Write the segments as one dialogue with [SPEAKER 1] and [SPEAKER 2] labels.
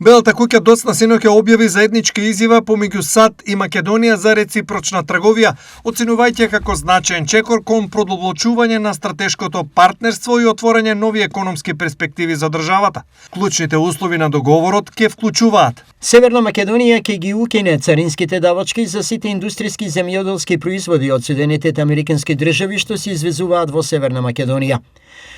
[SPEAKER 1] Белата куќа доцна синоќа објави заедничка изјава помеѓу САД и Македонија за реципрочна трговија, оценувајќи како значаен чекор кон продолбочување на стратешкото партнерство и отворање нови економски перспективи за државата. Клучните услови на договорот ќе вклучуваат:
[SPEAKER 2] Северна Македонија ќе ги укине царинските давачки за сите индустријски земјоделски производи од Соединетите Американски држави што се извезуваат во Северна Македонија.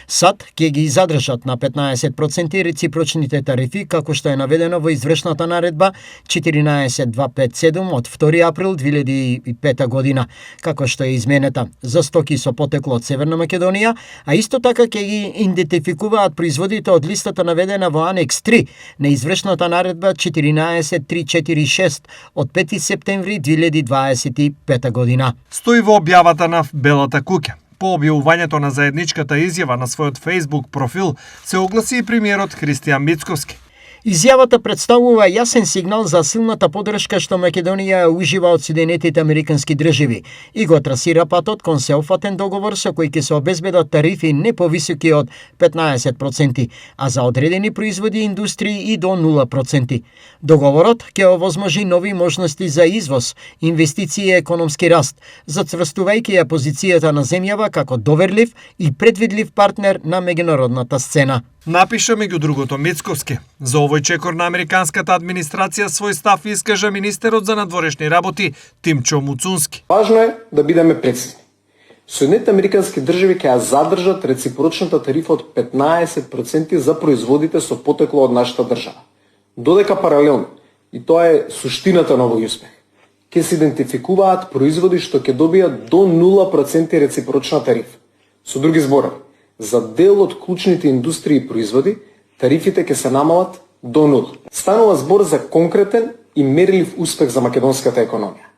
[SPEAKER 2] САД ќе ги задржат на 15% реципрочните тарифи, како што е наведено во извршната наредба 14257 од 2 април 2005 година, како што е изменета за стоки со потекло од Северна Македонија, а исто така ќе ги идентификуваат производите од листата наведена во Анекс 3 на извршната наредба 14346 од 5 септември 2025 година.
[SPEAKER 1] Стои во објавата на Белата куќа. По објавувањето на заедничката изјава на својот Facebook профил се огласи и премиерот Христијан Мицковски.
[SPEAKER 2] Изјавата представува јасен сигнал за силната поддршка што Македонија ужива од Соединетите Американски држави и го трасира патот кон сеопфатен договор со кој ќе се обезбедат тарифи не повисоки од 15%, а за одредени производи и индустрии и до 0%. Договорот ќе овозможи нови можности за извоз, инвестиции и економски раст, зацврстувајќи ја позицијата на земјава како доверлив и предвидлив партнер на меѓународната сцена.
[SPEAKER 1] Напиша меѓу другото Мицковски. За овој чекор на американската администрација свој став искажа министерот за надворешни работи Тимчо Муцунски.
[SPEAKER 3] Важно е да бидеме прецизни. Соединетите Американски држави ќе ја задржат реципрочната тарифа од 15% за производите со потекло од нашата држава. Додека паралелно, и тоа е суштината на овој успех, ќе се идентификуваат производи што ќе добијат до 0% реципрочна тарифа. Со други зборови, за дел од клучните индустрии и производи, тарифите ќе се намалат до 0. Станува збор за конкретен и мерлив успех за македонската економија.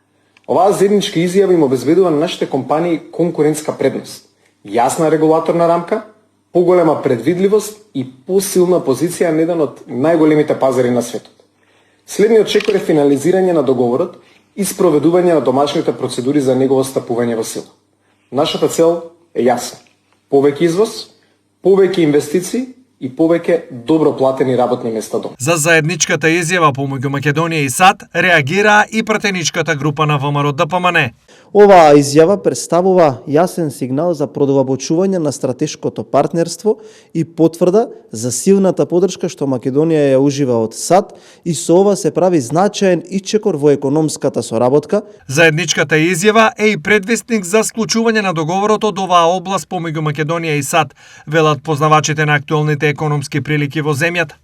[SPEAKER 3] Оваа заедничка изјава им обезбедува на нашите компании конкурентска предност, јасна регулаторна рамка, поголема предвидливост и посилна позиција на еден од најголемите пазари на светот. Следниот чекор е финализирање на договорот и спроведување на домашните процедури за негово стапување во сила. Нашата цел е јасна: повеќе извоз, повеќе инвестиции и повеќе добро платени работни места дома.
[SPEAKER 1] За заедничката изјава помеѓу Македонија и САД реагира и пратеничката група на ВМРО ДПМН.
[SPEAKER 4] Оваа изјава представува јасен сигнал за продолбочување на стратешкото партнерство и потврда за силната поддршка што Македонија ја ужива од САД и со ова се прави значаен ичекор во економската соработка.
[SPEAKER 1] Заедничката изјава е и предвестник за склучување на договорот од оваа област помеѓу Македонија и САД, велат познавачите на актуелните економски прилики во земјата.